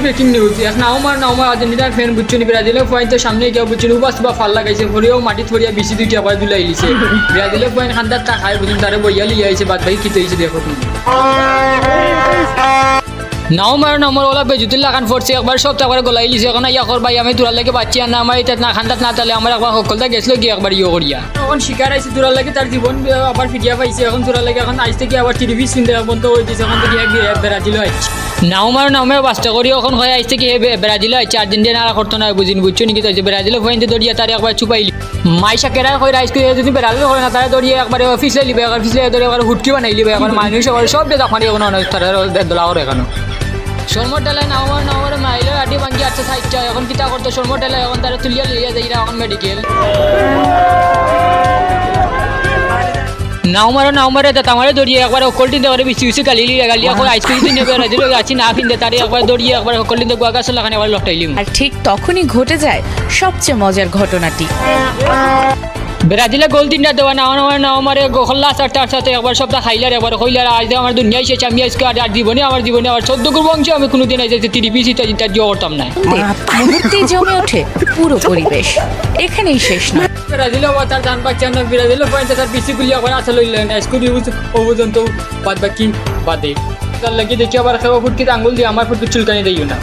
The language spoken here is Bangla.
ব্রেকিং নিউজ এখন নাওমার আর্জেন্টিনার ফ্যান বুঝছো নি ব্রাজিলের পয়েন্ট তো সামনে গিয়ে বুঝছো উবা ফাল লাগাইছে ভরিও মাটি থরিয়া বেশি দুইটা আবার দুলাই লিছে ব্রাজিলের পয়েন্ট খান্দার তা খায় বুঝুন তারে বইয়া লিয়ে আইছে বাদ ভাই কি হইছে দেখো তুমি নাওমার ওলা বেজুতুল্লাহ খান ফোর্সে একবার সব একবার গলাই লিছে এখন ইয়া কর ভাই আমি তোরার লাগে বাচ্চি আর না আমার এটা না খান্দাত না তাহলে আমার একবার সকলটা গেছিল কি একবার ইয়ে করিয়া এখন শিকার আইছে তোরার লাগে তার জীবন আবার ফিরিয়া পাইছে এখন তোরার লাগে এখন আইছে কি আবার টিভি চিন্তা বন্ধ হয়ে দিয়েছে এখন থেকে ব্রাজিল আইছে নাওমার বাস্তা করি এখন হয় আইছে কি ব্রাজিল আইছে আর্জেন্টিনা আর করতো না বুঝছো নাকি তো ব্রাজিলের পয়েন্টে দড়িয়া তার একবার চুপাইলি মাইশা কেরা কই রাইস করে যদি ব্রাজিল হয় না তারা দড়িয়ে একবার অফিসে লিবে একবার অফিসে দড়িয়ে একবার হুটকি বানাই লিবে একবার মানুষ সব দিয়ে তখন এখন তারা দোলা করে এখানে শর্মর ডালায় নাওমার মাইলে আটি ভাঙ্গি আছে সাইডটা এখন কিতা করতো শর্মর ডালায় এখন তারা তুলিয়া লিয়া যাই এখন মেডিকেল নাওমারে তামারে দড়িয়ে একবার সকলটি দেখে বেশি গালিয়া করে আইসক্রিম দিনে ব্রাজিল আছি না কিনতে তারে একবার দড়িয়ে একবার সকলটি গোয়া গাছ লাগানে আবার লটাইলিম আর ঠিক তখনই ঘটে যায় সবচেয়ে মজার ঘটনাটি। ব্রাজিলে গোল তিনটা দেওয়া নাওমারে গোখল্লা চারটার সাথে একবার সপ্তাহ খাইলার একবার কইলার আজ আমার দুনিয়ায় শেষ আমি আজকে আর জীবনে আমার আবার 14 গুণ বংশ আমি কোনোদিন আইতে টিভি চিন্তা জিও করতাম না মুহূর্তেই জমে ওঠে পুরো পরিবেশ, এখানেই শেষ না। ব্রাজিল তার জান পাচ্ছে না ব্রাজিলের পয়েন্টে তার বেশি গুলি আবার আসা লইলেন স্কুটি পর্যন্ত বাদ বাকি বাদে তার লাগি দেখি আবার খেবা ফুটকিতে আঙুল দিয়ে আমার ফুটকি চুলকানি দিও না।